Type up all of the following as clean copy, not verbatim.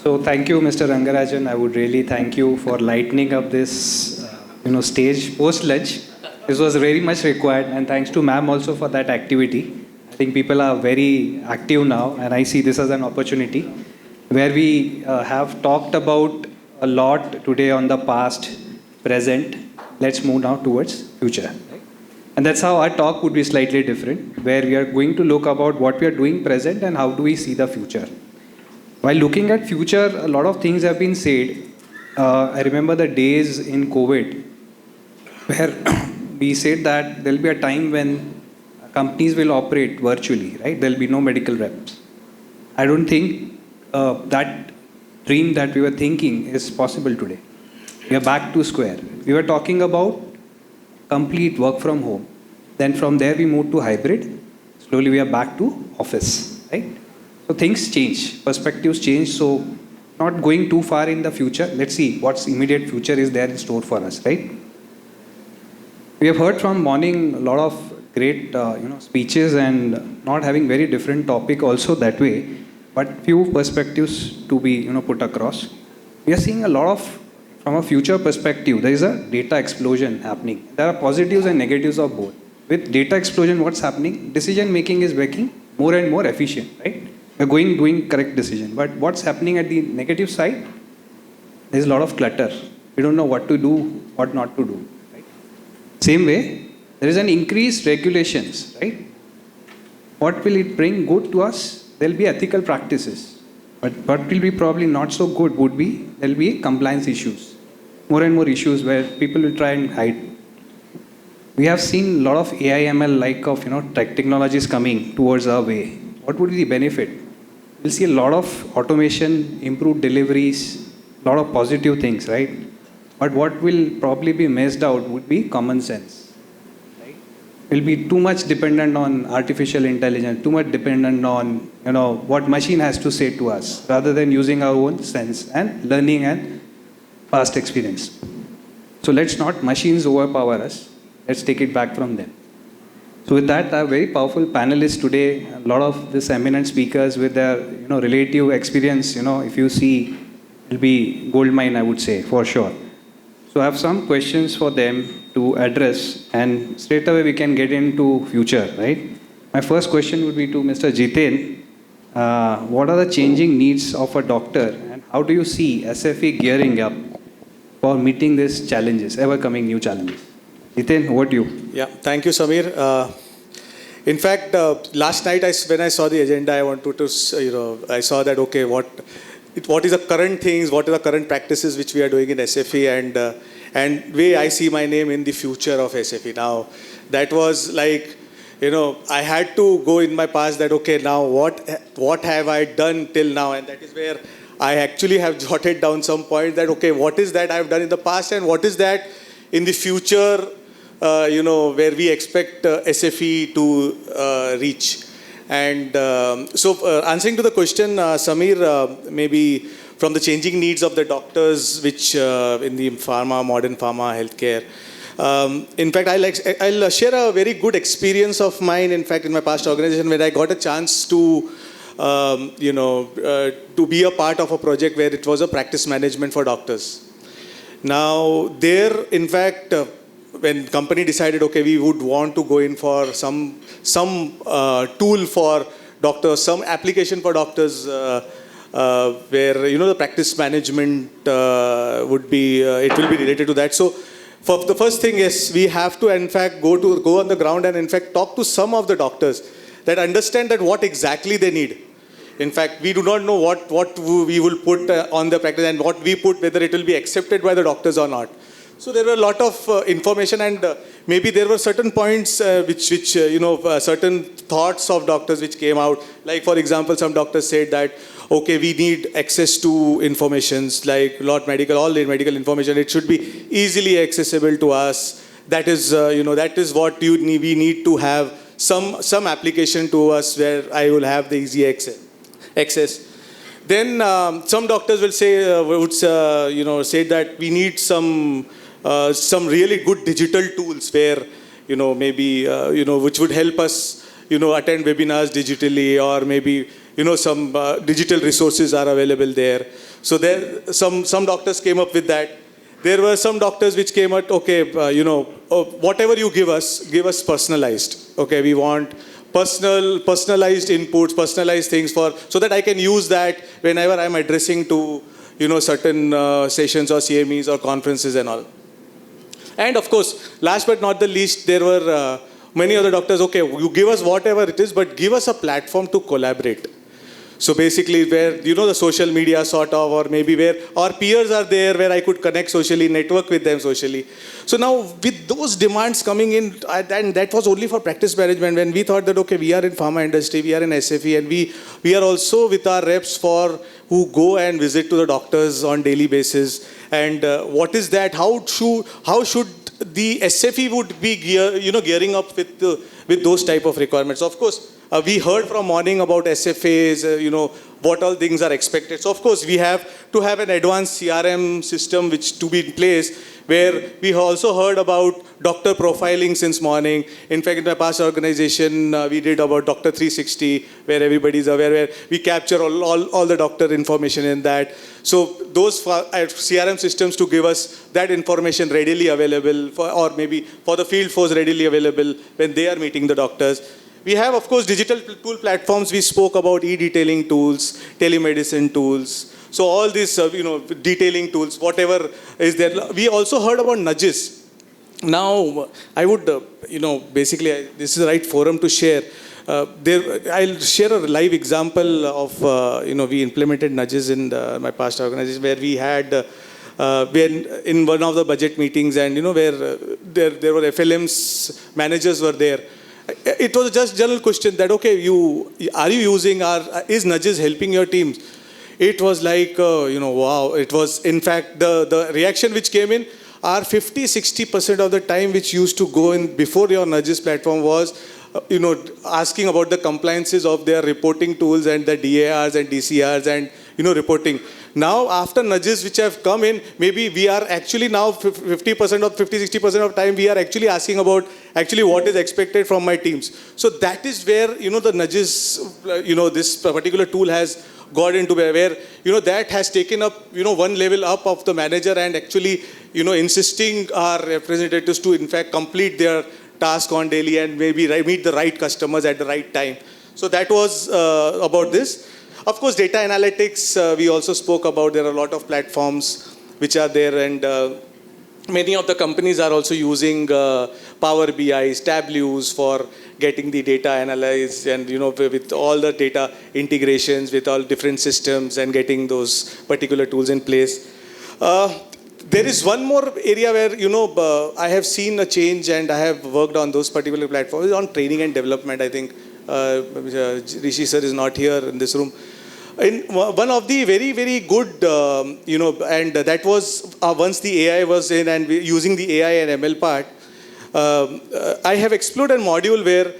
So thank you, Mr. Rangarajan. I would really thank you for lightening up this, stage post lunch. This was very much required, and thanks to ma'am also for that activity. I think people are very active now, and I see this as an opportunity where we have talked about a lot today on the past, present. Let's move now towards future. And that's how our talk would be slightly different, where we are going to look about what we are doing present and how do we see the future. While looking at future, a lot of things have been said. I remember the days in COVID where we said that there'll be a time when companies will operate virtually, right? There'll be no medical reps. I don't think that dream that we were thinking is possible today. We are back to square. We were talking about complete work from home. Then from there we moved to hybrid. Slowly we are back to office, right? So things change, perspectives change. So not going too far in the future. Let's see what's immediate future is there in store for us, right? We have heard from morning a lot of great, speeches and not having very different topic also that way, but few perspectives to be, put across. We are seeing a lot of, from a future perspective, there is a data explosion happening. There are positives and negatives of both. With data explosion, what's happening? Decision making is becoming more and more efficient, right? We're doing correct decision. But what's happening at the negative side? There's a lot of clutter. We don't know what to do, what not to do. Right? Same way, there is an increased regulations, right? What will it bring good to us? There'll be ethical practices. But what will be probably not so good would be, there'll be compliance issues. More and more issues where people will try and hide. We have seen a lot of AI ML like of technologies coming towards our way. What would be the benefit? We'll see a lot of automation, improved deliveries, a lot of positive things, right? But what will probably be missed out would be common sense. Right? We'll be too much dependent on artificial intelligence, too much dependent on what machine has to say to us, rather than using our own sense and learning and past experience. So let's not machines overpower us. Let's take it back from them. So with that, I have very powerful panelists today. A lot of these eminent speakers with their relative experience. If you see, it'll be gold mine, I would say, for sure. So I have some questions for them to address, and straight away we can get into future, right? My first question would be to Mr. Jiten. What are the changing needs of a doctor, and how do you see SFE gearing up for meeting these challenges, ever coming new challenges? Jiten, over to you. Yeah, thank you, Samir. In fact, last night when I saw the agenda, I wanted to, I saw that, okay, what is the current things, what are the current practices which we are doing in SFE, and way I see my name in the future of SFE. Now, that was like, I had to go in my past that, okay, now what have I done till now? And that is where I actually have jotted down some point that, okay, what is that I've done in the past and what is that in the future, where we expect SFE to reach. And so answering to the question, Samir, maybe from the changing needs of the doctors, which in the modern pharma, healthcare. In fact, I'll share a very good experience of mine, in fact, in my past organization, where I got a chance to, to be a part of a project where it was a practice management for doctors. Now, there, in fact, when company decided, okay, we would want to go in for some tool for doctors, some application for doctors, where the practice management would be, it will be related to that. So, for the first thing is we have to, in fact, go on the ground and in fact talk to some of the doctors that understand that what exactly they need. In fact, we do not know what we will put on the practice and what we put, whether it will be accepted by the doctors or not. So there were a lot of information, and maybe there were certain points which certain thoughts of doctors which came out. Like, for example, some doctors said that, okay, we need access to informations like all the medical information. It should be easily accessible to us. That is, that is what we need to have some application to us where I will have the easy access. Then some doctors will say, say that we need some really good digital tools where, maybe, which would help us, attend webinars digitally, or maybe, some digital resources are available there. So there, some doctors came up with that. There were some doctors which came out, okay, whatever you give us personalized. Okay, we want personalized inputs, personalized things so that I can use that whenever I'm addressing to, certain sessions or CMEs or conferences and all. And of course, last but not the least, there were many other doctors, okay, you give us whatever it is, but give us a platform to collaborate. So basically where, the social media sort of, or maybe where our peers are there, where I could connect socially, network with them socially. So now with those demands coming in, and that was only for practice management, when we thought that, okay, we are in pharma industry, we are in SFE, and we are also with our reps who go and visit to the doctors on daily basis. And what is that? How should the SFE would be gearing up with those type of requirements? Of course, we heard from morning about SFAs, what all things are expected. So of course, we have to have an advanced CRM system which to be in place, where we also heard about doctor profiling since morning. In fact, in my past organization, we did about Doctor 360, where everybody's aware, where we capture all the doctor information in that. So those CRM systems to give us that information readily available, or maybe for the field force readily available when they are meeting the doctors. We have, of course, digital tool platforms. We spoke about e-detailing tools, telemedicine tools. So all these, detailing tools, whatever is there. We also heard about nudges. Now, I would, basically, this is the right forum to share. I'll share a live example of, we implemented nudges in my past organization, where we had, when in one of the budget meetings, and, where there were FLMs, managers were there. It was just general question that, okay, is nudges helping your teams? It was like, wow. It was, in fact, the reaction which came in, our 50-60% of the time which used to go in before your nudges platform was, asking about the compliances of their reporting tools and the DARs and DCRs and, reporting. Now, after nudges which have come in, maybe we are actually now 50-60% of time we are actually asking about actually what is expected from my teams. So that is where, the nudges, this particular tool has got into where, that has taken up, one level up of the manager and actually, insisting our representatives to in fact complete their task on daily and maybe meet the right customers at the right time. So that was about this. Of course, data analytics, we also spoke about. There are a lot of platforms which are there, and many of the companies are also using Power BI, Tableaus for getting the data analyzed and, with all the data integrations with all different systems and getting those particular tools in place. There is one more area where, I have seen a change and I have worked on those particular platforms on training and development. I think Rishi sir is not here in this room. In one of the very, very good, and that was once the AI was in and using the AI and ML part, I have explored a module where,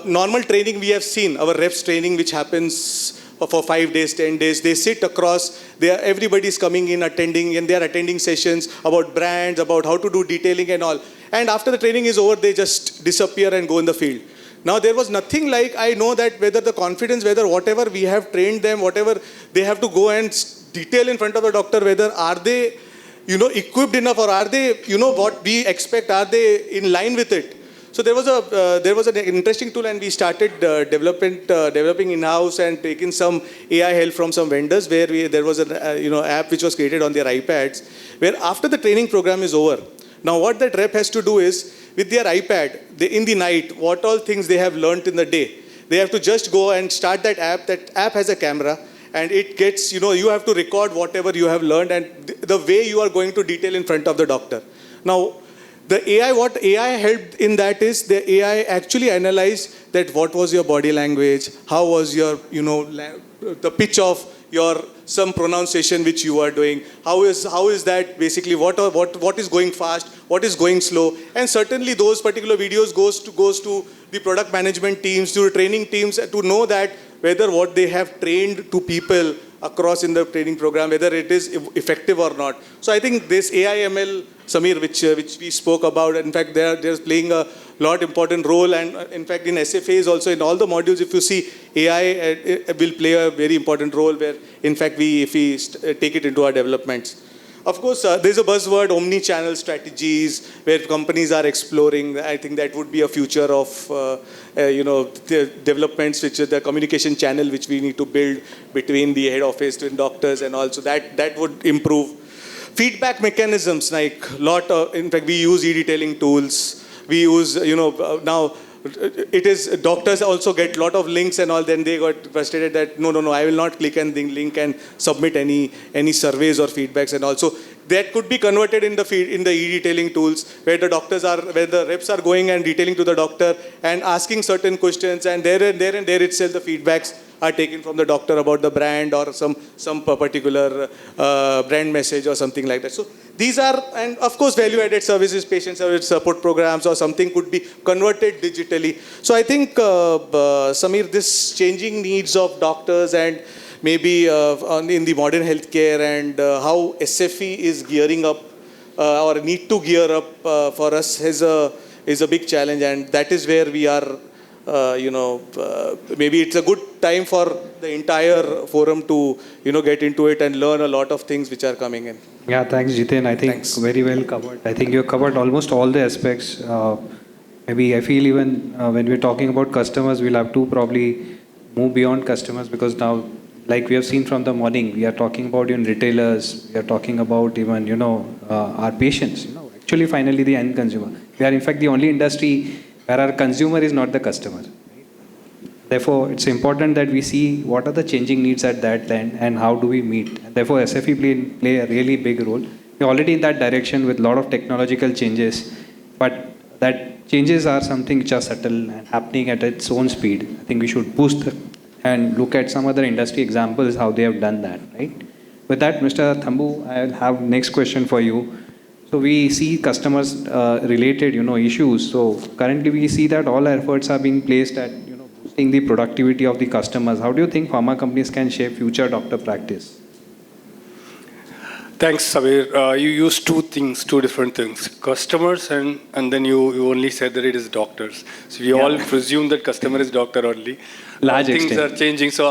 normal training we have seen, our reps training which happens for 5 days, 10 days, they sit across, everybody's coming in, attending, and they are attending sessions about brands, about how to do detailing and all. And after the training is over, they just disappear and go in the field. Now, there was nothing like, I know that whether the confidence, whether whatever we have trained them, whatever they have to go and detail in front of the doctor, whether are they, equipped enough, or are they, what we expect, are they in line with it? So there was an interesting tool, and we started developing in-house and taking some AI help from some vendors, where there was an app which was created on their iPads, where after the training program is over, now what that rep has to do is, with their iPad, in the night, what all things they have learned in the day, they have to just go and start that app. That app has a camera, and it gets, you have to record whatever you have learned and the way you are going to detail in front of the doctor. Now, the AI, what AI helped in that is, the AI actually analyzed that what was your body language, how was your, the pitch of your some pronunciation which you are doing, how is that basically, what is going fast, what is going slow, and certainly those particular videos goes to the product management teams, to the training teams, to know that whether what they have trained to people, across in the training program, whether it is effective or not. So I think this AI ML, Samir, which we spoke about, in fact, they're playing a lot important role. And in fact, in SFAs also, in all the modules, if you see, AI will play a very important role where, in fact, if we take it into our developments. Of course, there's a buzzword, omni-channel strategies, where companies are exploring. I think that would be a future of, the developments, which is the communication channel, which we need to build between the head office and doctors and also that would improve. Feedback mechanisms, like in fact, we use e-detailing tools. We use, now, it is doctors also get a lot of links and all. Then they got frustrated that no, I will not click on the link and submit any surveys or feedbacks and also that could be converted in the e-detailing tools where the reps are going and detailing to the doctor and asking certain questions, and there itself the feedbacks are taken from the doctor about the brand or some particular brand message or something like that. So these are, and of course, value-added services, patient service support programs or something could be converted digitally. So I think, Samir, this changing needs of doctors and maybe in the modern healthcare and how SFE is gearing up or need to gear up for us is a big challenge, and that is where we are. Maybe it's a good time for the entire forum to get into it and learn a lot of things which are coming in. Yeah, thanks, Jiten. I think very well covered. I think you covered almost all the aspects. Maybe I feel even when we're talking about customers, we'll have to probably move beyond customers, because now, like we have seen from the morning, we are talking about even retailers, we are talking about even, our patients, actually finally the end consumer. We are in fact the only industry where our consumer is not the customer. Therefore, it's important that we see what are the changing needs at that end and how do we meet. Therefore, SFE play a really big role. We're already in that direction with a lot of technological changes, but that changes are something which are subtle and happening at its own speed. I think we should boost and look at some other industry examples, how they have done that, right? With that, Mr. Thambu, I'll have next question for you. So we see customers related, issues. So currently we see that all efforts are being placed at, boosting the productivity of the customers. How do you think pharma companies can shape future doctor practice? Thanks, Samir. You used two different things, customers and then you only said that it is doctors. So we all presume that customer is doctor only. Large Things extent. are changing. So